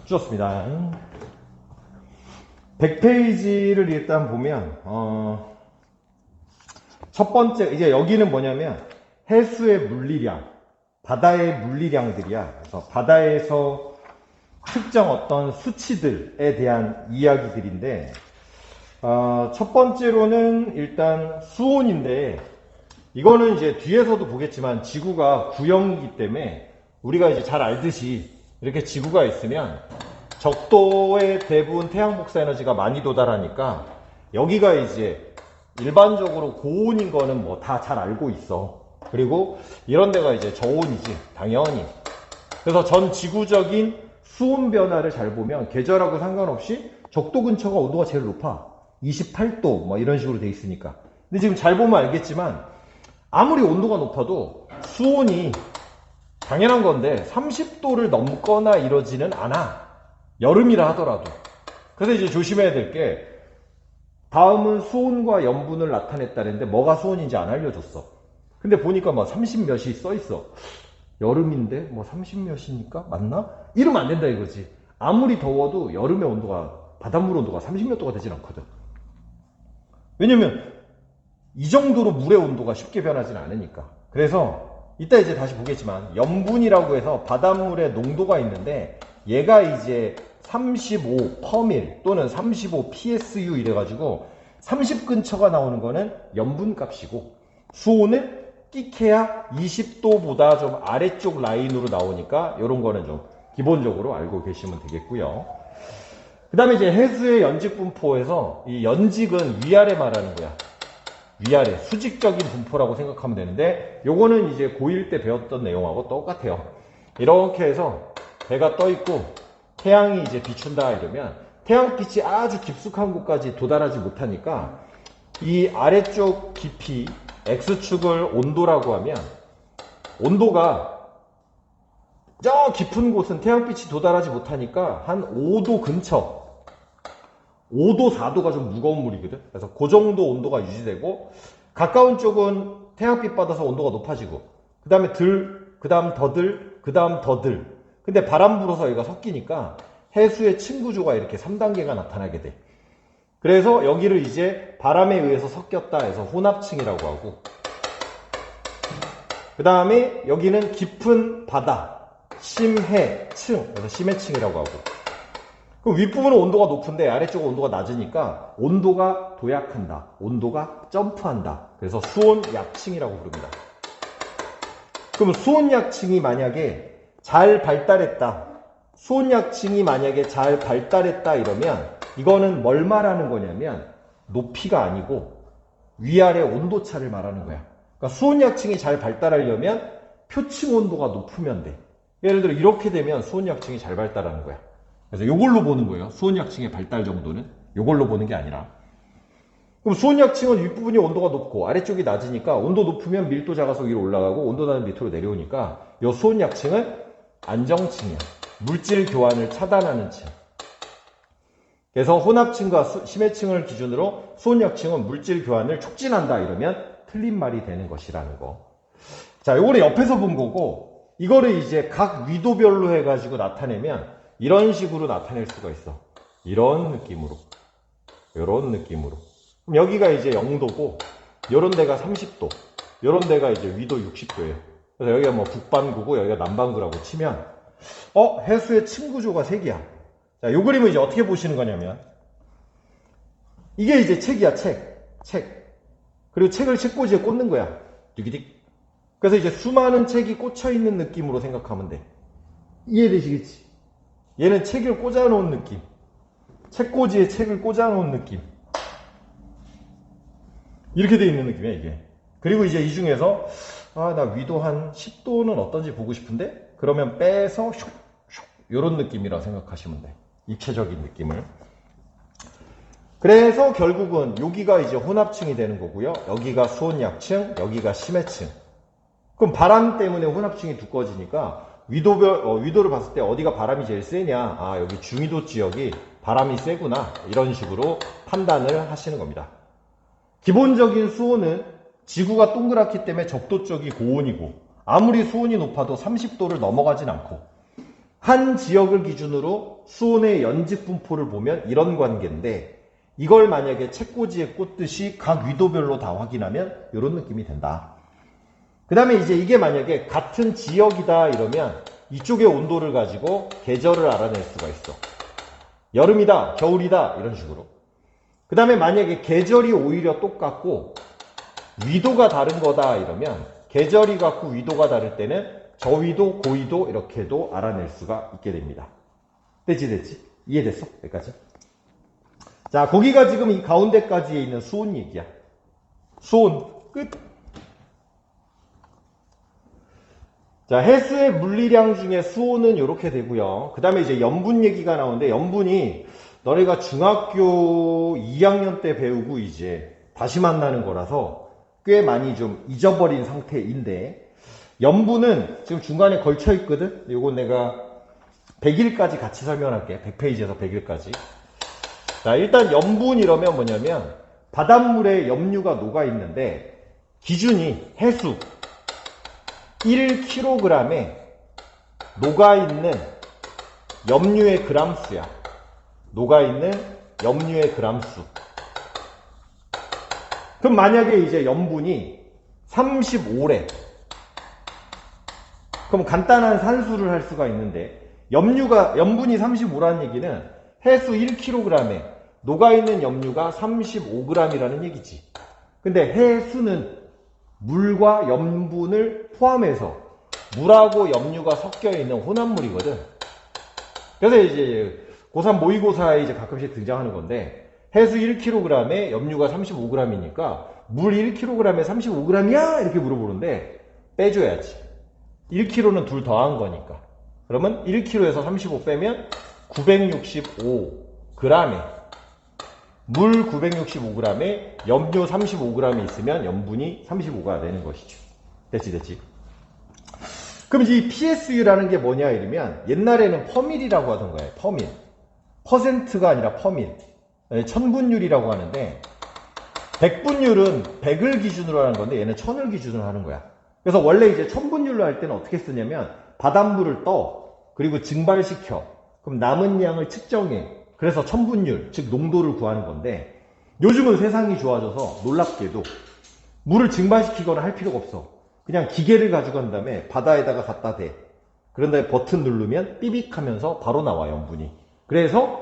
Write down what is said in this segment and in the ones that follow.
좋습니다. 100페이지를 일단 보면 첫 번째 이제 여기는 뭐냐면 해수의 물리량, 바다의 물리량들이야. 그래서 바다에서 특정 어떤 수치들에 대한 이야기들인데 첫 번째로는 일단 수온인데 이거는 이제 뒤에서도 보겠지만 지구가 구형이기 때문에 우리가 이제 잘 알듯이 이렇게 지구가 있으면 적도에 대부분 태양 복사 에너지가 많이 도달하니까 여기가 이제 일반적으로 고온인 거는 뭐 다 잘 알고 있어. 그리고 이런 데가 이제 저온이지, 당연히. 그래서 전 지구적인 수온 변화를 잘 보면 계절하고 상관없이 적도 근처가 온도가 제일 높아. 28도 뭐 이런 식으로 돼 있으니까. 근데 지금 잘 보면 알겠지만 아무리 온도가 높아도 수온이 당연한 건데 30도를 넘거나 이러지는 않아. 여름이라 하더라도. 그래서 이제 조심해야 될 게 다음은 수온과 염분을 나타냈다는데 뭐가 수온인지 안 알려줬어. 근데 보니까 막 30 몇이 써 있어. 여름인데 뭐 30 몇이니까 맞나? 이러면 안 된다 이거지. 아무리 더워도 여름의 온도가 바닷물 온도가 30 몇 도가 되진 않거든. 왜냐면 이 정도로 물의 온도가 쉽게 변하지는 않으니까. 그래서 이따 이제 다시 보겠지만 염분이라고 해서 바닷물의 농도가 있는데 얘가 이제 35 퍼밀 또는 35 psu 이래가지고 30 근처가 나오는 거는 염분 값이고 수온은 끼케야 20도보다 좀 아래쪽 라인으로 나오니까 이런 거는 좀 기본적으로 알고 계시면 되겠고요. 그 다음에 이제 해수의 연직 분포에서 이 연직은 위아래 말하는 거야. 위아래 수직적인 분포라고 생각하면 되는데 요거는 이제 고1 때 배웠던 내용하고 똑같아요. 이렇게 해서 배가 떠 있고 태양이 이제 비춘다 이러면 태양빛이 아주 깊숙한 곳까지 도달하지 못하니까 이 아래쪽 깊이 X축을 온도라고 하면 온도가 저 깊은 곳은 태양빛이 도달하지 못하니까 한 5도 근처 5도, 4도가 좀 무거운 물이거든. 그래서 그 정도 온도가 유지되고 가까운 쪽은 태양빛 받아서 온도가 높아지고 그 다음에 그 다음 더들, 그 다음 더들. 근데 바람 불어서 여기가 섞이니까 해수의 층구조가 이렇게 3단계가 나타나게 돼. 그래서 여기를 이제 바람에 의해서 섞였다 해서 혼합층이라고 하고 그 다음에 여기는 깊은 바다, 심해층, 그래서 심해층이라고 하고 그럼 윗부분은 온도가 높은데 아래쪽은 온도가 낮으니까 온도가 도약한다, 온도가 점프한다. 그래서 수온약층이라고 부릅니다. 그럼 수온약층이 만약에 잘 발달했다, 수온약층이 만약에 잘 발달했다 이러면 이거는 뭘 말하는 거냐면 높이가 아니고 위아래 온도차를 말하는 거야. 그러니까 수온약층이 잘 발달하려면 표층 온도가 높으면 돼. 예를 들어 이렇게 되면 수온약층이 잘 발달하는 거야. 그래서 이걸로 보는 거예요. 수온약층의 발달 정도는 이걸로 보는 게 아니라. 그럼 수온약층은 윗부분이 온도가 높고 아래쪽이 낮으니까 온도 높으면 밀도 작아서 위로 올라가고 온도 낮으면 밑으로 내려오니까 이 수온약층은 안정층이야. 물질 교환을 차단하는 층. 그래서 혼합층과 심해층을 기준으로 수온약층은 물질 교환을 촉진한다 이러면 틀린 말이 되는 것이라는 거. 자, 요거는 옆에서 본 거고 이거를 이제 각 위도별로 해가지고 나타내면 이런 식으로 나타낼 수가 있어. 이런 느낌으로. 이런 느낌으로. 그럼 여기가 이제 0도고 요런 데가 30도. 요런 데가 이제 위도 60도예요. 그래서 여기가 뭐 북반구고 여기가 남반구라고 치면 해수의 층 구조가 색이야. 자, 요 그림을 이제 어떻게 보시는 거냐면 이게 이제 책이야, 책. 그리고 책을 책꽂이에 꽂는 거야. 띠기딕. 그래서 이제 수많은 책이 꽂혀 있는 느낌으로 생각하면 돼. 이해되시겠지? 얘는 책을 꽂아놓은 느낌. 책꽂이에 책을 꽂아놓은 느낌. 이렇게 돼 있는 느낌이야, 이게. 그리고 이제 이 중에서 나 위도 한 10도는 어떤지 보고 싶은데 그러면 빼서 슉슉 요런 느낌이라 생각하시면 돼. 입체적인 느낌을. 그래서 결국은 여기가 이제 혼합층이 되는 거고요. 여기가 수온약층, 여기가 심해층. 그럼 바람 때문에 혼합층이 두꺼워지니까 위도를 봤을 때 어디가 바람이 제일 세냐? 여기 중위도 지역이 바람이 세구나. 이런 식으로 판단을 하시는 겁니다. 기본적인 수온은 지구가 동그랗기 때문에 적도 쪽이 고온이고 아무리 수온이 높아도 30도를 넘어가진 않고 한 지역을 기준으로 수온의 연직 분포를 보면 이런 관계인데, 이걸 만약에 책꽂이에 꽂듯이 각 위도별로 다 확인하면 이런 느낌이 된다. 그 다음에 이제 이게 만약에 같은 지역이다 이러면 이쪽의 온도를 가지고 계절을 알아낼 수가 있어. 여름이다, 겨울이다 이런 식으로. 그 다음에 만약에 계절이 오히려 똑같고 위도가 다른 거다 이러면, 계절이 같고 위도가 다를 때는 저위도, 고위도 이렇게도 알아낼 수가 있게 됩니다. 됐지? 이해됐어? 여기까지? 자, 거기가 지금 이 가운데까지에 있는 수온 얘기야. 수온 끝. 자, 해수의 물리량 중에 수온은 이렇게 되고요. 그 다음에 이제 염분 얘기가 나오는데, 염분이 너네가 중학교 2학년 때 배우고 이제 다시 만나는 거라서 꽤 많이 좀 잊어버린 상태인데, 염분은 지금 중간에 걸쳐 있거든. 요건 내가 100일까지 같이 설명할게. 100페이지에서 100일까지. 자, 일단 염분이라면 뭐냐면 바닷물에 염류가 녹아 있는데, 기준이 해수 1kg에 녹아있는 염류의 그람수야. 녹아있는 염류의 그람수. 그럼 만약에 이제 염분이 35래. 그럼 간단한 산수를 할 수가 있는데, 염분이 35라는 얘기는 해수 1kg에 녹아있는 염류가 35g이라는 얘기지. 근데 해수는 물과 염분을 포함해서 물하고 염류가 섞여 있는 혼합물이거든. 그래서 이제 고3 모의고사에 이제 가끔씩 등장하는 건데, 해수 1kg에 염류가 35g이니까 물 1kg에 35g이야? 이렇게 물어보는데 빼줘야지. 1kg는 둘 더한 거니까. 그러면 1kg에서 35 빼면 965g에, 물 965g에 염류 35g이 있으면 염분이 35가 되는 것이죠. 됐지? 그럼 이 PSU라는 게 뭐냐 이러면, 옛날에는 퍼밀이라고 하던 거예요. 퍼밀. 퍼센트가 아니라 퍼밀. 천분율이라고 하는데, 백분율은 100을 기준으로 하는 건데 얘는 1000을 기준으로 하는 거야. 그래서 원래 이제 천분율로 할 때는 어떻게 쓰냐면, 바닷물을 떠, 그리고 증발시켜. 그럼 남은 양을 측정해. 그래서 천분율, 즉 농도를 구하는 건데, 요즘은 세상이 좋아져서 놀랍게도 물을 증발시키거나 할 필요가 없어. 그냥 기계를 가져간 다음에 바다에다가 갖다 대. 그런 다음에 버튼 누르면 삐빅 하면서 바로 나와, 염분이. 그래서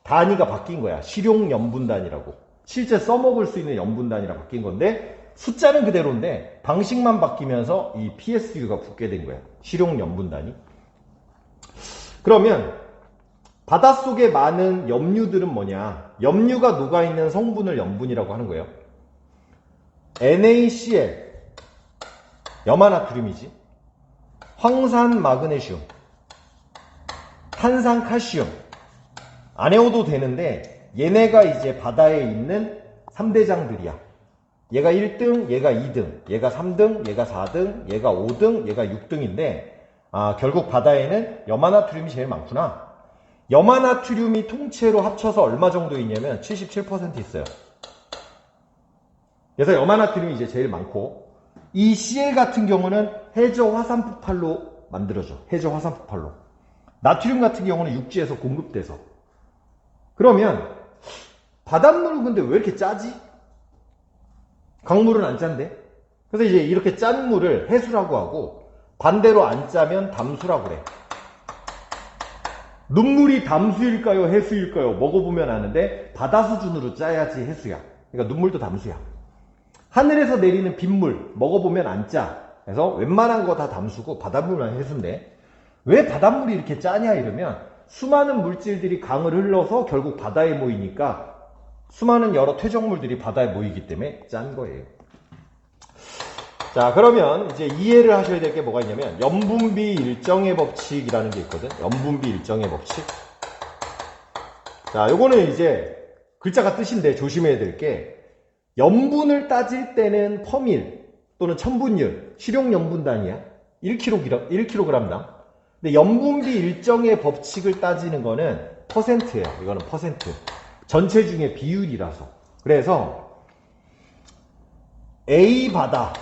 단위가 바뀐 거야. 실용 염분 단위라고. 실제 써먹을 수 있는 염분 단위라 바뀐 건데, 숫자는 그대로인데 방식만 바뀌면서 이 PSU가 붙게 된 거야. 실용 염분 단위. 그러면 바닷속에 많은 염류들은 뭐냐? 염류가 녹아있는 성분을 염분이라고 하는 거예요. NaCl, 염화나트륨이지. 황산 마그네슘, 탄산 칼슘. 안 외워도 되는데 얘네가 이제 바다에 있는 3대장들이야. 얘가 1등, 얘가 2등, 얘가 3등, 얘가 4등, 얘가 5등, 얘가 6등인데, 결국 바다에는 염화나트륨이 제일 많구나. 염화나트륨이 통째로 합쳐서 얼마 정도 있냐면 77% 있어요. 그래서 염화나트륨이 이제 제일 많고, 이 Cl 같은 경우는 해저 화산 폭발로 만들어져. 해저 화산 폭발로. 나트륨 같은 경우는 육지에서 공급돼서. 그러면 바닷물은 근데 왜 이렇게 짜지? 강물은 안 짠데? 그래서 이제 이렇게 짠 물을 해수라고 하고, 반대로 안 짜면 담수라고 그래. 눈물이 담수일까요? 해수일까요? 먹어보면 아는데, 바다 수준으로 짜야지 해수야. 그러니까 눈물도 담수야. 하늘에서 내리는 빗물 먹어보면 안 짜. 그래서 웬만한 거 다 담수고 바닷물만 해수인데, 왜 바닷물이 이렇게 짜냐 이러면, 수많은 물질들이 강을 흘러서 결국 바다에 모이니까 수많은 여러 퇴적물들이 바다에 모이기 때문에 짠 거예요. 자, 그러면 이제 이해를 하셔야 될 게 뭐가 있냐면, 염분비 일정의 법칙이라는 게 있거든. 염분비 일정의 법칙. 자, 요거는 이제 글자가 뜻인데 조심해야 될 게, 염분을 따질 때는 퍼밀 또는 천분율, 실용 염분 단위야. 1kg당. 근데 염분비 일정의 법칙을 따지는 거는 퍼센트예요. 이거는 퍼센트. 전체 중에 비율이라서. 그래서 A 바다,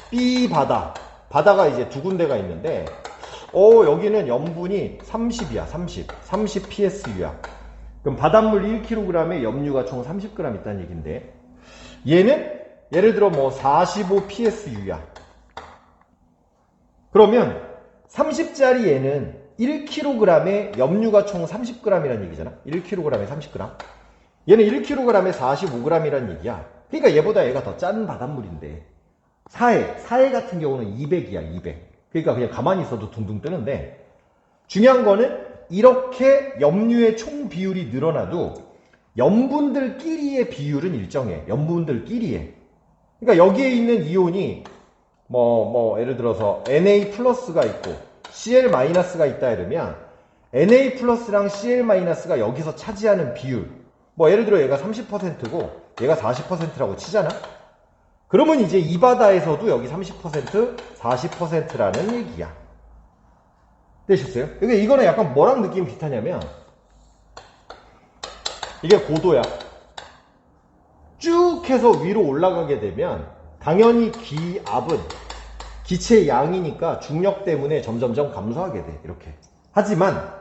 B 바다. 바다가 이제 두 군데가 있는데, 여기는 염분이 30이야, 30 PSU야. 그럼 바닷물 1kg에 염류가 총 30g 있다는 얘기인데, 얘는 예를 들어 뭐 45 PSU야. 그러면 30짜리 얘는 1kg에 염류가 총 30g이라는 얘기잖아. 1kg에 30g. 얘는 1kg에 45g이라는 얘기야. 그러니까 얘보다 얘가 더 짠 바닷물인데, 사해 같은 경우는 200이야, 200. 그러니까 그냥 가만히 있어도 둥둥 뜨는데, 중요한 거는 이렇게 염류의 총 비율이 늘어나도 염분들끼리의 비율은 일정해. 염분들끼리의. 그러니까 여기에 있는 이온이 예를 들어서 Na 플러스가 있고 Cl 마이너스가 있다 이러면 Na 플러스랑 Cl 마이너스가 여기서 차지하는 비율, 예를 들어 얘가 30%고 얘가 40%라고 치잖아. 그러면 이제 이 바다에서도 여기 30%, 40%라는 얘기야. 되셨어요? 그러니까 이거는 약간 뭐랑 느낌이 비슷하냐면, 이게 고도야. 쭉 해서 위로 올라가게 되면 당연히 기압은 기체의 양이니까 중력 때문에 점점점 감소하게 돼. 이렇게. 하지만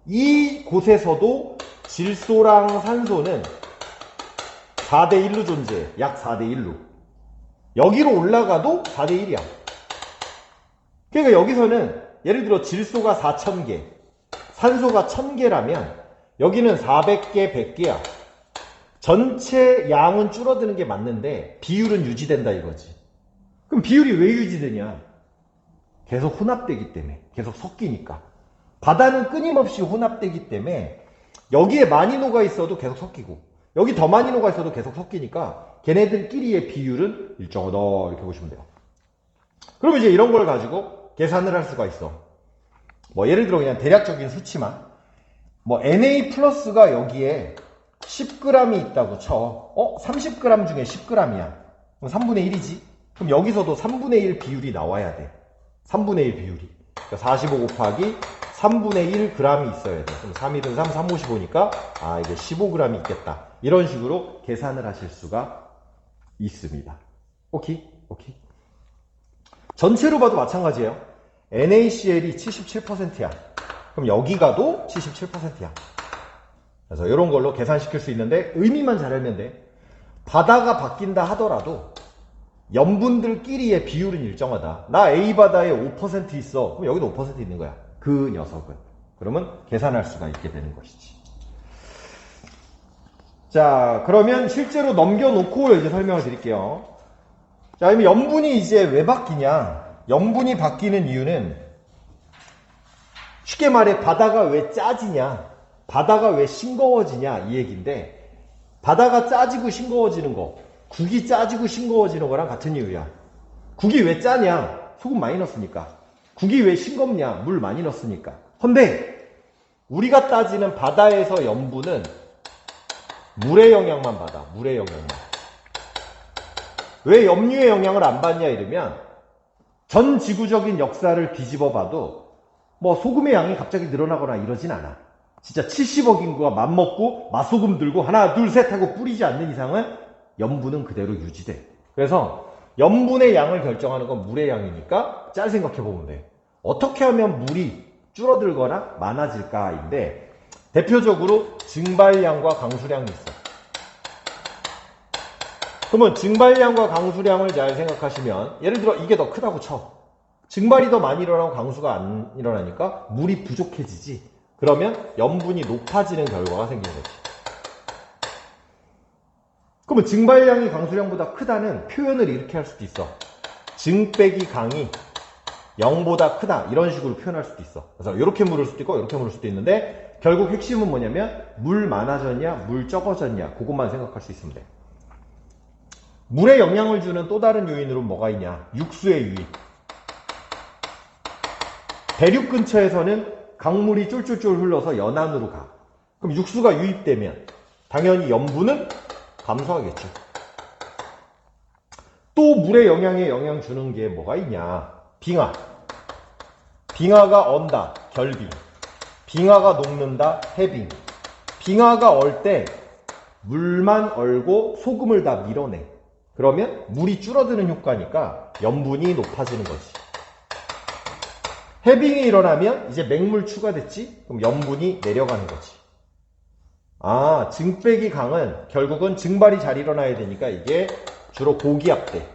이 곳에서도 질소랑 산소는 4대1로 존재해. 약 4대1로. 여기로 올라가도 4대1이야. 그러니까 여기서는 예를 들어 질소가 4000개, 산소가 1000개라면 여기는 400개, 100개야. 전체 양은 줄어드는 게 맞는데 비율은 유지된다 이거지. 그럼 비율이 왜 유지되냐? 계속 혼합되기 때문에. 계속 섞이니까. 바다는 끊임없이 혼합되기 때문에 여기에 많이 녹아 있어도 계속 섞이고, 여기 더 많이 녹아 있어도 계속 섞이니까 걔네들끼리의 비율은 일정하다 이렇게 보시면 돼요. 그러면 이제 이런 걸 가지고 계산을 할 수가 있어. 예를 들어 그냥 대략적인 수치만, Na 플러스가 여기에 10g이 있다고 쳐. 30g 중에 10g이야. 그럼 3분의 1이지. 그럼 여기서도 3분의 1 비율이 나와야 돼. 3분의 1 비율이. 그러니까 45 곱하기 3분의 1 g이 있어야 돼. 그럼 3, 1은 3, 3, 55니까 이게 15g이 있겠다. 이런 식으로 계산을 하실 수가 있습니다. 오케이? 전체로 봐도 마찬가지예요. NaCl이 77%야. 그럼 여기가도 77%야. 그래서 이런 걸로 계산시킬 수 있는데 의미만 잘 알면 돼. 바다가 바뀐다 하더라도 염분들끼리의 비율은 일정하다. 나 A바다에 5% 있어. 그럼 여기도 5% 있는 거야. 그 녀석은. 그러면 계산할 수가 있게 되는 것이지. 자, 그러면 실제로 넘겨놓고 이제 설명을 드릴게요. 자, 그럼 염분이 이제 왜 바뀌냐? 염분이 바뀌는 이유는 쉽게 말해 바다가 왜 짜지냐? 바다가 왜 싱거워지냐? 이 얘기인데, 바다가 짜지고 싱거워지는 거, 국이 짜지고 싱거워지는 거랑 같은 이유야. 국이 왜 짜냐? 소금 많이 넣었으니까. 국이 왜 싱겁냐? 물 많이 넣었으니까. 근데 우리가 따지는 바다에서 염분은 물의 영향만 받아. 물의 영향만. 왜 염류의 영향을 안 받냐 이러면, 전 지구적인 역사를 뒤집어 봐도 소금의 양이 갑자기 늘어나거나 이러진 않아. 진짜 70억 인구가 맘먹고 맛소금 들고 하나 둘 셋 하고 뿌리지 않는 이상은 염분은 그대로 유지돼. 그래서 염분의 양을 결정하는 건 물의 양이니까 잘 생각해 보면 돼. 어떻게 하면 물이 줄어들거나 많아질까인데, 대표적으로 증발량과 강수량이 있어. 그러면 증발량과 강수량을 잘 생각하시면, 예를 들어 이게 더 크다고 쳐. 증발이 더 많이 일어나고 강수가 안 일어나니까 물이 부족해지지. 그러면 염분이 높아지는 결과가 생기는 거지. 그러면 증발량이 강수량보다 크다는 표현을 이렇게 할 수도 있어. 증 빼기 강이 0보다 크다, 이런 식으로 표현할 수도 있어. 그래서 이렇게 물을 수도 있고 이렇게 물을 수도 있는데, 결국 핵심은 뭐냐면 물 많아졌냐 물 적어졌냐, 그것만 생각할 수 있으면 돼. 물에 영향을 주는 또 다른 요인으로 뭐가 있냐? 육수의 유입. 대륙 근처에서는 강물이 쫄쫄쫄 흘러서 연안으로 가. 그럼 육수가 유입되면 당연히 염분은 감소하겠죠. 또 물의 영향에 영향 주는 게 뭐가 있냐? 빙하. 빙하가 언다, 결빙. 빙하가 녹는다, 해빙. 빙하가 얼 때 물만 얼고 소금을 다 밀어내. 그러면 물이 줄어드는 효과니까 염분이 높아지는 거지. 해빙이 일어나면 이제 맹물 추가됐지? 그럼 염분이 내려가는 거지. 아, 증백이 강은 결국은 증발이 잘 일어나야 되니까 이게 주로 고기압 대,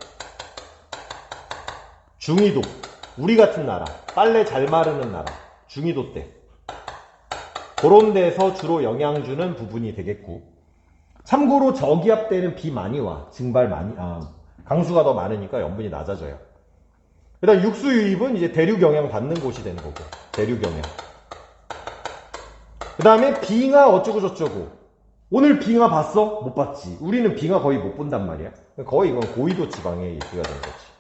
중위도, 우리 같은 나라, 빨래 잘 마르는 나라, 중위도 때 그런 데서 주로 영향 주는 부분이 되겠고, 참고로 저기압 때는 비 많이 와. 증발 많이, 강수가 더 많으니까 염분이 낮아져요. 일단 육수 유입은 이제 대륙 영향 받는 곳이 되는 거고, 대륙 영향. 그 다음에 빙하 어쩌고 저쩌고. 오늘 빙하 봤어? 못 봤지. 우리는 빙하 거의 못 본단 말이야. 거의 이건 고위도 지방의 얘기가 되는 거지.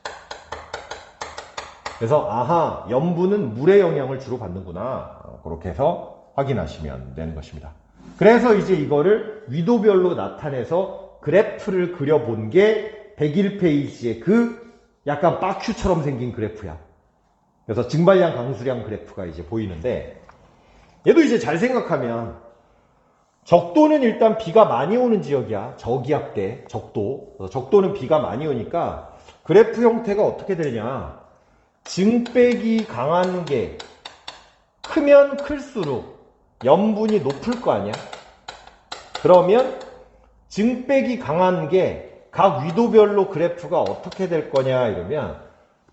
그래서 아하, 염분은 물의 영향을 주로 받는구나. 그렇게 해서 확인하시면 되는 것입니다. 그래서 이제 이거를 위도별로 나타내서 그래프를 그려본 게 101페이지의 그 약간 바큐처럼 생긴 그래프야. 그래서 증발량 강수량 그래프가 이제 보이는데, 얘도 이제 잘 생각하면 적도는 일단 비가 많이 오는 지역이야. 저기압 대 적도. 적도는 비가 많이 오니까 그래프 형태가 어떻게 되냐. 증백이 강한 게 크면 클수록 염분이 높을 거 아니야? 그러면 증백이 강한 게 각 위도별로 그래프가 어떻게 될 거냐 이러면,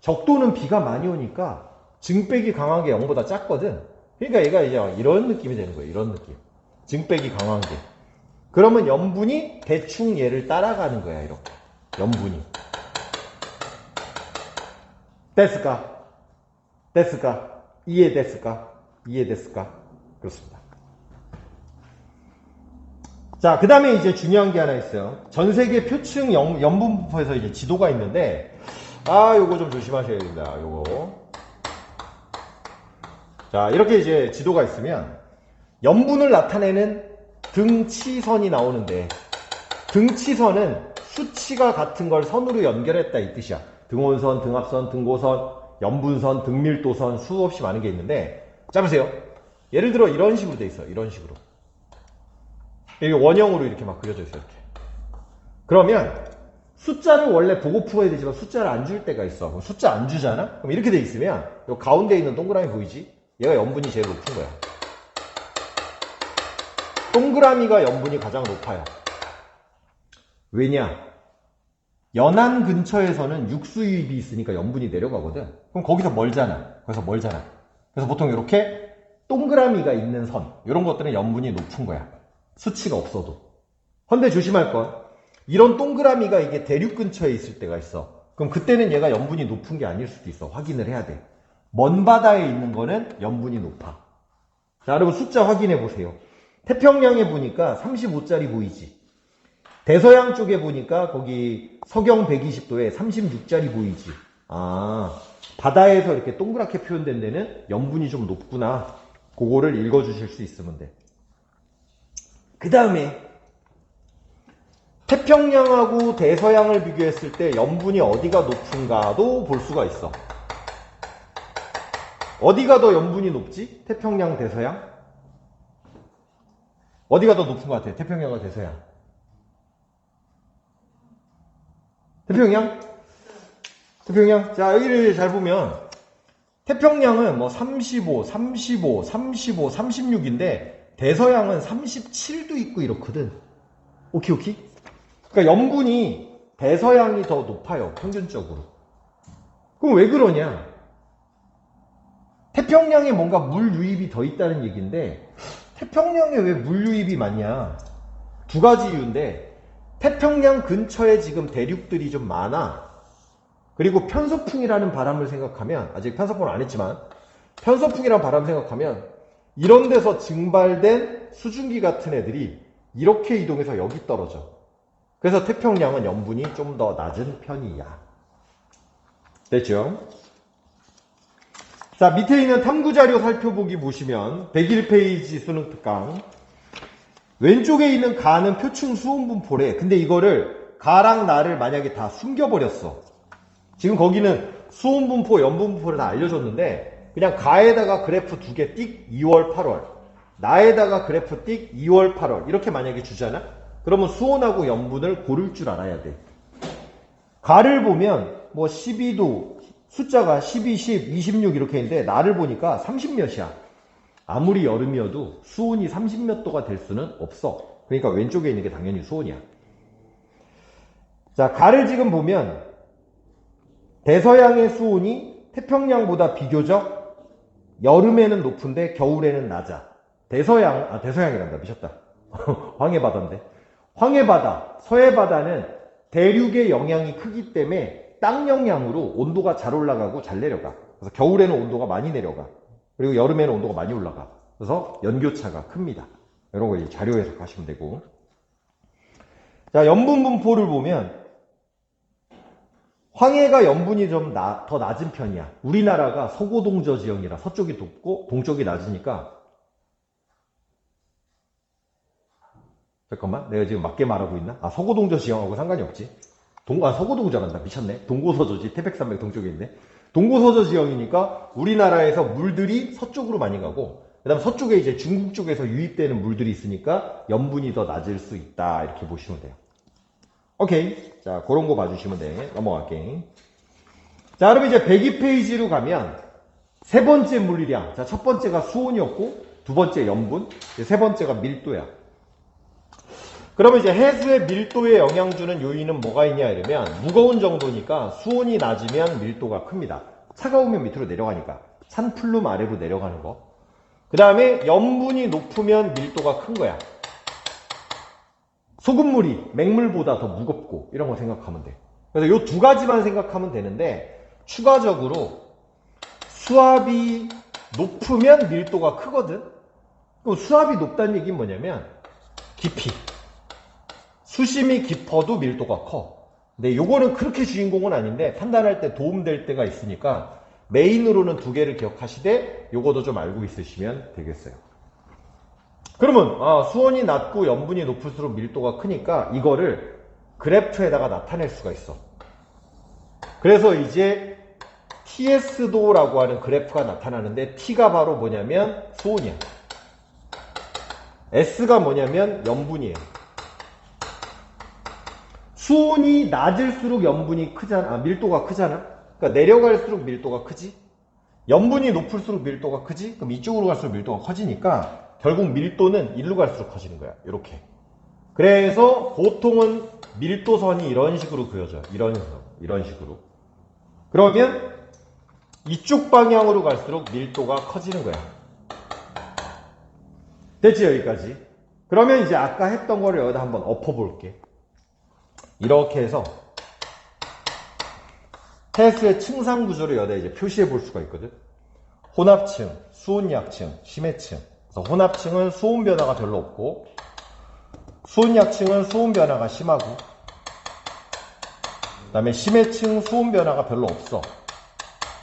적도는 비가 많이 오니까 증백이 강한 게 0보다 작거든. 그러니까 얘가 이제 이런 느낌이 되는 거예요. 이런 느낌. 증백이 강한 게. 그러면 염분이 대충 얘를 따라가는 거야. 이렇게. 염분이. 됐을까? 됐을까? 이해됐을까? 이해됐을까? 그렇습니다. 자, 그 다음에 이제 중요한 게 하나 있어요. 전 세계 표층 염분분포에서 이제 지도가 있는데, 요거 좀 조심하셔야 됩니다. 요거. 자, 이렇게 이제 지도가 있으면 염분을 나타내는 등치선이 나오는데, 등치선은 수치가 같은 걸 선으로 연결했다 이 뜻이야. 등온선, 등압선, 등고선, 염분선, 등밀도선, 수없이 많은 게 있는데, 자 보세요. 예를 들어 이런 식으로 돼 있어. 이런 식으로. 이게 원형으로 이렇게 막 그려져 있어. 이렇게. 그러면 숫자를 원래 보고 풀어야 되지만 숫자를 안 줄 때가 있어. 그럼 숫자 안 주잖아? 그럼 이렇게 돼 있으면 요 가운데 있는 동그라미 보이지? 얘가 염분이 제일 높은 거야. 동그라미가 염분이 가장 높아요. 왜냐? 연안 근처에서는 육수 유입이 있으니까 염분이 내려가거든. 그럼 거기서 멀잖아. 그래서 멀잖아. 그래서 보통 이렇게 동그라미가 있는 선, 이런 것들은 염분이 높은 거야. 수치가 없어도. 근데 조심할 건, 이런 동그라미가 이게 대륙 근처에 있을 때가 있어. 그럼 그때는 얘가 염분이 높은 게 아닐 수도 있어. 확인을 해야 돼. 먼 바다에 있는 거는 염분이 높아. 자, 여러분 숫자 확인해 보세요. 태평양에 보니까 35짜리 보이지? 대서양 쪽에 보니까 거기 서경 120도에 36짜리 보이지? 바다에서 이렇게 동그랗게 표현된 데는 염분이 좀 높구나. 그거를 읽어주실 수 있으면 돼. 그 다음에 태평양하고 대서양을 비교했을 때 염분이 어디가 높은가도 볼 수가 있어. 어디가 더 염분이 높지? 태평양, 대서양? 어디가 더 높은 것 같아? 태평양과 대서양? 태평양? 태평양? 자, 여기를 잘 보면 태평양은 뭐 35, 35, 35, 36인데 대서양은 37도 있고 이렇거든. 오케이. 그러니까 염분이 대서양이 더 높아요. 평균적으로. 그럼 왜 그러냐? 태평양에 뭔가 물 유입이 더 있다는 얘기인데, 태평양에 왜 물 유입이 많냐? 두 가지 이유인데, 태평양 근처에 지금 대륙들이 좀 많아. 그리고 편서풍이라는 바람을 생각하면, 아직 편서풍을 안 했지만, 편서풍이라는 바람을 생각하면 이런 데서 증발된 수증기 같은 애들이 이렇게 이동해서 여기 떨어져. 그래서 태평양은 염분이 좀 더 낮은 편이야. 됐죠? 자, 밑에 있는 탐구자료 살펴보기 보시면 101페이지 수능 특강, 왼쪽에 있는 가는 표층 수온 분포래. 근데 이거를 가랑 나를 만약에 다 숨겨버렸어. 지금 거기는 수온 분포, 염분 분포를 다 알려줬는데, 그냥 가에다가 그래프 두 개 띡 2월, 8월, 나에다가 그래프 띡 2월, 8월 이렇게 만약에 주잖아? 그러면 수온하고 염분을 고를 줄 알아야 돼. 가를 보면 뭐 12도, 숫자가 12, 10, 26 이렇게 있는데 날을 보니까 30몇이야. 아무리 여름이어도 수온이 30몇 도가 될 수는 없어. 그러니까 왼쪽에 있는 게 당연히 수온이야. 자, 가를 지금 보면 대서양의 수온이 태평양보다 비교적 여름에는 높은데 겨울에는 낮아. 대서양이란다. 미쳤다. 황해바다인데. 황해바다, 서해바다는 대륙의 영향이 크기 때문에 땅 영향으로 온도가 잘 올라가고 잘 내려가. 그래서 겨울에는 온도가 많이 내려가. 그리고 여름에는 온도가 많이 올라가. 그래서 연교차가 큽니다. 이런 거 이제 자료 해석하시면 되고. 자, 염분 분포를 보면 황해가 염분이 좀 더 낮은 편이야. 우리나라가 서고동저 지형이라 서쪽이 높고 동쪽이 낮으니까. 잠깐만, 내가 지금 맞게 말하고 있나? 서고동저 지형하고 상관이 없지. 서고동저란다. 미쳤네. 동고서저지. 태백산맥 동쪽에 있네. 동고서저 지형이니까 우리나라에서 물들이 서쪽으로 많이 가고, 그 다음 서쪽에 이제 중국 쪽에서 유입되는 물들이 있으니까 염분이 더 낮을 수 있다. 이렇게 보시면 돼요. 오케이. 자, 그런 거 봐주시면 돼. 넘어갈게. 자, 그럼 이제 102페이지로 가면 세 번째 물리량. 자, 첫 번째가 수온이었고, 두 번째 염분, 세 번째가 밀도야. 그러면 이제 해수의 밀도에 영향 주는 요인은 뭐가 있냐 이러면 무거운 정도니까 수온이 낮으면 밀도가 큽니다. 차가우면 밑으로 내려가니까. 찬 플룸 아래로 내려가는 거. 그 다음에 염분이 높으면 밀도가 큰 거야. 소금물이 맹물보다 더 무겁고 이런 거 생각하면 돼. 그래서 이 두 가지만 생각하면 되는데 추가적으로 수압이 높으면 밀도가 크거든. 그럼 수압이 높다는 얘기는 뭐냐면 깊이. 수심이 깊어도 밀도가 커. 근데 요거는 그렇게 주인공은 아닌데 판단할 때 도움될 때가 있으니까 메인으로는 두 개를 기억하시되 요거도 좀 알고 있으시면 되겠어요. 그러면 수온이 낮고 염분이 높을수록 밀도가 크니까 이거를 그래프에다가 나타낼 수가 있어. 그래서 이제 TS도라고 하는 그래프가 나타나는데 T가 바로 뭐냐면 수온이야. S가 뭐냐면 염분이에요. 수온이 낮을수록 염분이 크잖아. 밀도가 크잖아. 그러니까 내려갈수록 밀도가 크지. 염분이 높을수록 밀도가 크지. 그럼 이쪽으로 갈수록 밀도가 커지니까 결국 밀도는 일로 갈수록 커지는 거야. 이렇게. 그래서 보통은 밀도선이 이런 식으로 그려져요. 이런 식으로. 그러면 이쪽 방향으로 갈수록 밀도가 커지는 거야. 됐지, 여기까지? 그러면 이제 아까 했던 거를 여기다 한번 엎어볼게. 이렇게 해서 해수의 층상 구조를 여기다 이제 표시해 볼 수가 있거든. 혼합층, 수온약층, 심해층. 그래서 혼합층은 수온 변화가 별로 없고, 수온약층은 수온 변화가 심하고, 그 다음에 심해층 수온 변화가 별로 없어.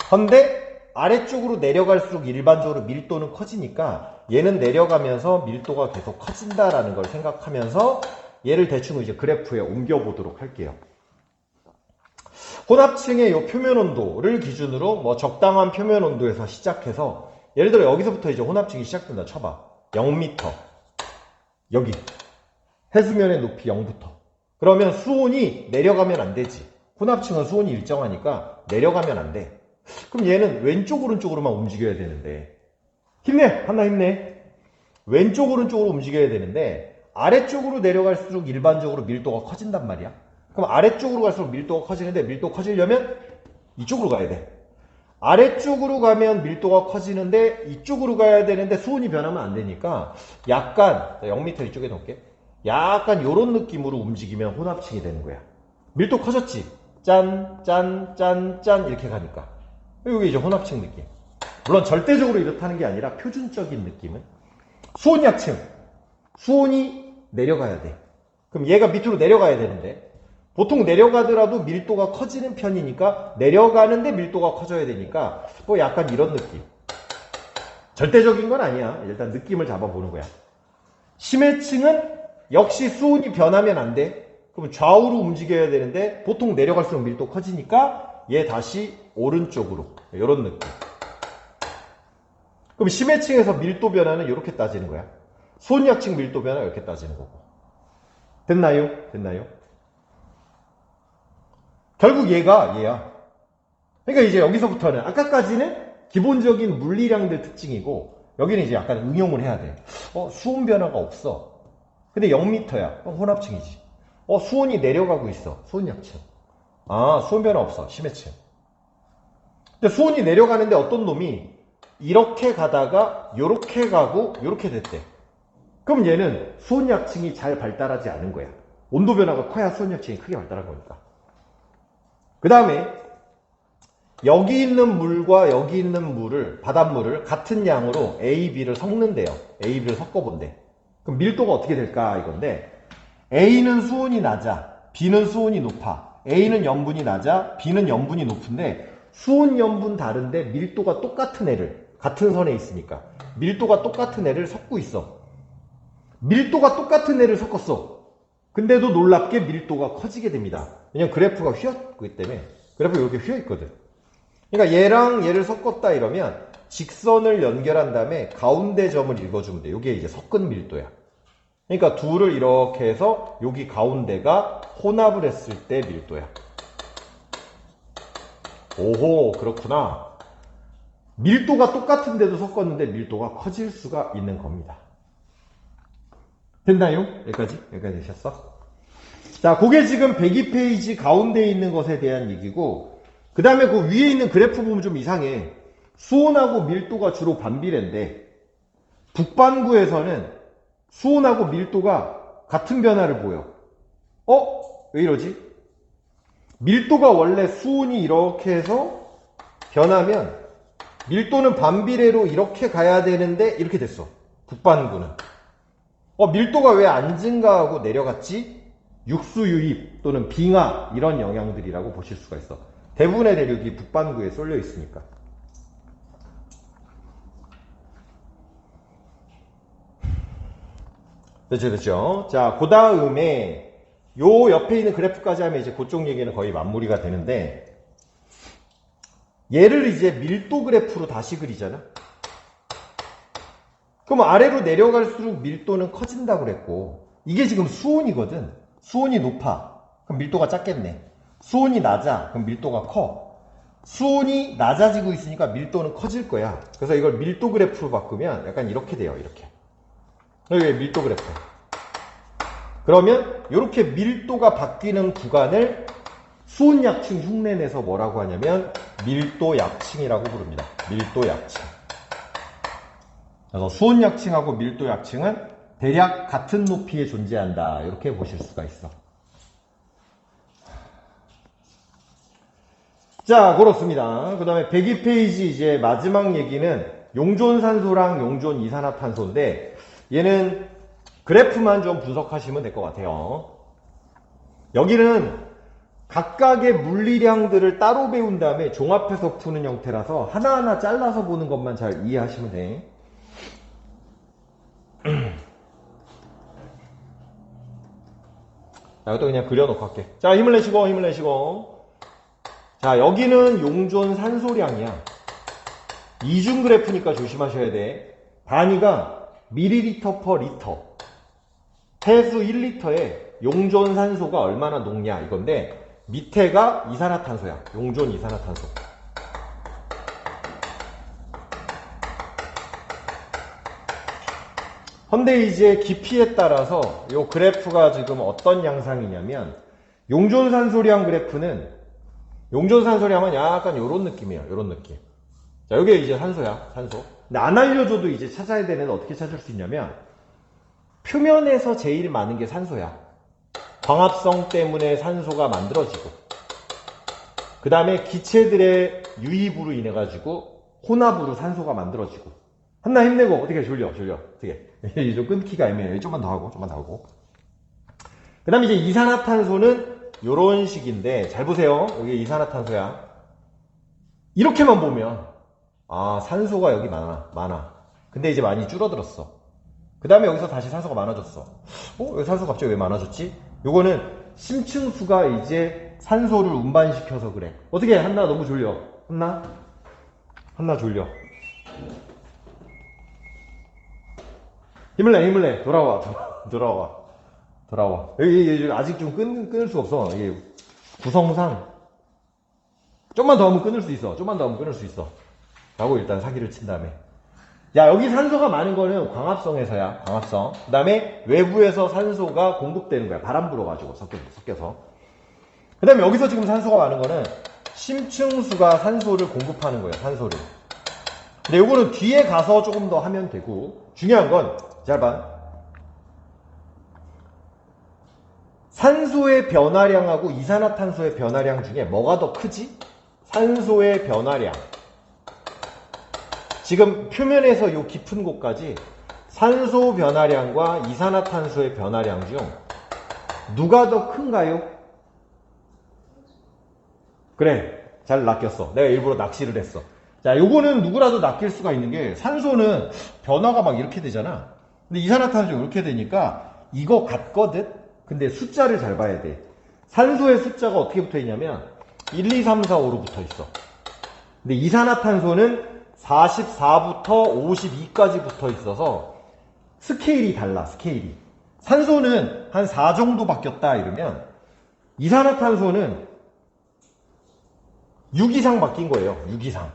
근데 아래쪽으로 내려갈수록 일반적으로 밀도는 커지니까 얘는 내려가면서 밀도가 계속 커진다라는 걸 생각하면서 얘를 대충 이제 그래프에 옮겨보도록 할게요. 혼합층의 이 표면 온도를 기준으로 뭐 적당한 표면 온도에서 시작해서 예를 들어 여기서부터 이제 혼합층이 시작된다 쳐봐. 0m. 여기. 해수면의 높이 0부터. 그러면 수온이 내려가면 안 되지. 혼합층은 수온이 일정하니까 내려가면 안 돼. 그럼 얘는 왼쪽 오른쪽으로만 움직여야 되는데 힘내! 하나 힘내. 왼쪽 오른쪽으로 움직여야 되는데 아래쪽으로 내려갈수록 일반적으로 밀도가 커진단 말이야. 그럼 아래쪽으로 갈수록 밀도가 커지는데 밀도 커지려면 이쪽으로 가야 돼. 아래쪽으로 가면 밀도가 커지는데 이쪽으로 가야 되는데 수온이 변하면 안 되니까 약간 0m 이쪽에 놓을게. 약간 요런 느낌으로 움직이면 혼합층이 되는 거야. 밀도 커졌지? 짠, 짠, 짠, 짠 이렇게 가니까. 이게 이제 혼합층 느낌. 물론 절대적으로 이렇다는 게 아니라 표준적인 느낌은. 수온약층. 수온이 내려가야 돼. 그럼 얘가 밑으로 내려가야 되는데 보통 내려가더라도 밀도가 커지는 편이니까 내려가는데 밀도가 커져야 되니까 뭐 약간 이런 느낌. 절대적인 건 아니야. 일단 느낌을 잡아보는 거야. 심해층은 역시 수온이 변하면 안 돼. 그럼 좌우로 움직여야 되는데 보통 내려갈수록 밀도 커지니까 얘 다시 오른쪽으로 이런 느낌. 그럼 심해층에서 밀도 변화는 이렇게 따지는 거야. 수온약층 밀도 변화 이렇게 따지는 거고. 됐나요? 됐나요? 결국 얘야. 그러니까 이제 여기서부터는 아까까지는 기본적인 물리량들 특징이고 여기는 이제 약간 응용을 해야 돼. 수온 변화가 없어. 근데 0m야. 그럼 혼합층이지. 수온이 내려가고 있어. 수온약층. 수온 변화 없어. 심해층. 근데 수온이 내려가는데 어떤 놈이 이렇게 가다가 요렇게 가고 요렇게 됐대. 그럼 얘는 수온약층이 잘 발달하지 않은 거야. 온도 변화가 커야 수온약층이 크게 발달한 거니까. 그 다음에 여기 있는 물과 여기 있는 물을, 바닷물을 같은 양으로 A, B를 섞는데요. A, B를 섞어본대. 그럼 밀도가 어떻게 될까 이건데, A는 수온이 낮아, B는 수온이 높아. A는 염분이 낮아, B는 염분이 높은데 수온, 염분 다른데 밀도가 똑같은 애를, 같은 선에 있으니까 밀도가 똑같은 애를 섞고 있어. 밀도가 똑같은 애를 섞었어. 근데도 놀랍게 밀도가 커지게 됩니다. 왜냐면 그래프가 휘었기 때문에. 그래프가 이렇게 휘어있거든. 그러니까 얘랑 얘를 섞었다 이러면 직선을 연결한 다음에 가운데 점을 읽어주면 돼. 이게 이제 섞은 밀도야. 그러니까 둘을 이렇게 해서 여기 가운데가 혼합을 했을 때 밀도야. 오호, 그렇구나. 밀도가 똑같은데도 섞었는데 밀도가 커질 수가 있는 겁니다. 됐나요? 여기까지 되셨어? 자, 그게 지금 102페이지 가운데에 있는 것에 대한 얘기고, 그 다음에 그 위에 있는 그래프 보면 좀 이상해. 수온하고 밀도가 주로 반비례인데 북반구에서는 수온하고 밀도가 같은 변화를 보여. 왜 이러지? 밀도가 원래 수온이 이렇게 해서 변하면 밀도는 반비례로 이렇게 가야 되는데 이렇게 됐어. 북반구는. 밀도가 왜 안 증가하고 내려갔지? 육수 유입 또는 빙하 이런 영향들이라고 보실 수가 있어. 대부분의 대륙이 북반구에 쏠려 있으니까. 됐죠? 자, 그 다음에 요 옆에 있는 그래프까지 하면 이제 그쪽 얘기는 거의 마무리가 되는데, 얘를 이제 밀도 그래프로 다시 그리잖아? 그럼 아래로 내려갈수록 밀도는 커진다고 그랬고, 이게 지금 수온이거든. 수온이 높아. 그럼 밀도가 작겠네. 수온이 낮아. 그럼 밀도가 커. 수온이 낮아지고 있으니까 밀도는 커질 거야. 그래서 이걸 밀도 그래프로 바꾸면 약간 이렇게 돼요. 이렇게. 여기 밀도 그래프. 그러면 이렇게 밀도가 바뀌는 구간을 수온약층 흉내내서 뭐라고 하냐면 밀도약층이라고 부릅니다. 밀도약층. 그래서 수온약층하고 밀도약층은 대략 같은 높이에 존재한다. 이렇게 보실 수가 있어. 자, 그렇습니다. 그 다음에 102페이지 이제 마지막 얘기는 용존산소랑 용존 이산화탄소인데, 얘는 그래프만 좀 분석하시면 될 것 같아요. 여기는 각각의 물리량들을 따로 배운 다음에 종합해서 푸는 형태라서 하나하나 잘라서 보는 것만 잘 이해하시면 돼. 자, 이것도 그냥 그려놓고 할게. 자, 힘을 내쉬고. 자, 여기는 용존 산소량이야. 이중 그래프니까 조심하셔야 돼. 단위가 밀리리터 퍼 리터. 해수 1리터에 용존 산소가 얼마나 녹냐 이건데, 밑에가 이산화탄소야. 용존 이산화탄소. 근데 이제 깊이에 따라서 이 그래프가 지금 어떤 양상이냐면, 용존산소량 그래프는, 용존산소량은 약간 요런 느낌이에요. 요런 느낌. 자, 여기 이제 산소야. 산소. 근데 안 알려줘도 이제 찾아야 되는, 어떻게 찾을 수 있냐면, 표면에서 제일 많은 게 산소야. 광합성 때문에 산소가 만들어지고, 그 다음에 기체들의 유입으로 인해 가지고 혼합으로 산소가 만들어지고. 한나 힘내고. 어떻게 졸려. 어떻게. 좀 끊기가 애매해. 좀만 더 하고. 그 다음에 이제 이산화탄소는 요런 식인데, 잘 보세요. 여기 이산화탄소야. 이렇게만 보면, 산소가 여기 많아. 근데 이제 많이 줄어들었어. 그 다음에 여기서 다시 산소가 많아졌어. 여기 산소가 갑자기 왜 많아졌지? 요거는 심층수가 이제 산소를 운반시켜서 그래. 어떻게, 한나 너무 졸려. 한나 졸려. 힘을 내. 돌아와. 여기 아직 좀 끊을 수가 없어. 이게 구성상 좀만 더 하면 끊을 수 있어. 좀만 더 하면 끊을 수 있어. 라고 일단 사기를 친 다음에. 야, 여기 산소가 많은 거는 광합성에서야. 광합성. 그 다음에 외부에서 산소가 공급되는 거야. 바람 불어가지고 섞여서. 그 다음에 여기서 지금 산소가 많은 거는 심층수가 산소를 공급하는 거예요. 산소를. 근데 요거는 뒤에 가서 조금 더 하면 되고, 중요한 건 잘 봐. 산소의 변화량하고 이산화탄소의 변화량 중에 뭐가 더 크지? 산소의 변화량. 지금 표면에서 요 깊은 곳까지 산소 변화량과 이산화탄소의 변화량 중 누가 더 큰가요? 그래, 잘 낚였어. 내가 일부러 낚시를 했어. 자, 요거는 누구라도 낚일 수가 있는 게, 산소는 변화가 막 이렇게 되잖아. 근데 이산화탄소 이렇게 되니까 이거 같거든? 근데 숫자를 잘 봐야 돼. 산소의 숫자가 어떻게 붙어 있냐면 1, 2, 3, 4, 5로 붙어 있어. 근데 이산화탄소는 44부터 52까지 붙어 있어서 스케일이 달라. 스케일이. 산소는 한 4 정도 바뀌었다 이러면 이산화탄소는 6 이상 바뀐 거예요. 6 이상.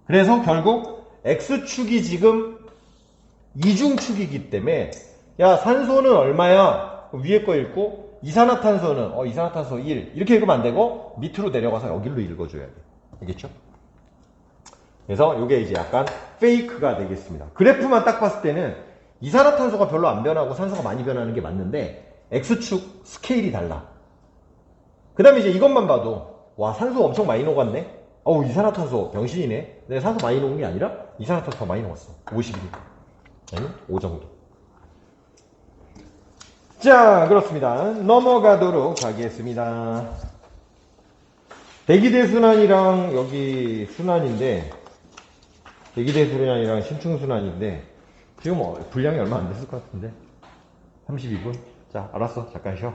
그래서 결국 X축이 지금 이중축이기 때문에, 야, 산소는 얼마야? 위에 거 읽고, 이산화탄소는 이산화탄소 1 이렇게 읽으면 안 되고 밑으로 내려가서 여기로 읽어줘야 돼. 알겠죠? 그래서 이게 이제 약간 페이크가 되겠습니다. 그래프만 딱 봤을 때는 이산화탄소가 별로 안 변하고 산소가 많이 변하는 게 맞는데 X축 스케일이 달라. 그 다음에 이제 이것만 봐도, 와, 산소 엄청 많이 녹았네? 어우, 이산화탄소 병신이네. 내가 산소 많이 녹은 게 아니라 이산화탄소가 많이 녹았어. 51. 아니, 5 정도. 자, 그렇습니다. 넘어가도록 하겠습니다. 대기대 순환이랑 여기 순환인데, 대기대 순환이랑 심층 순환인데, 지금 분량이 얼마 안 됐을 것 같은데. 32분? 자, 알았어. 잠깐 쉬어.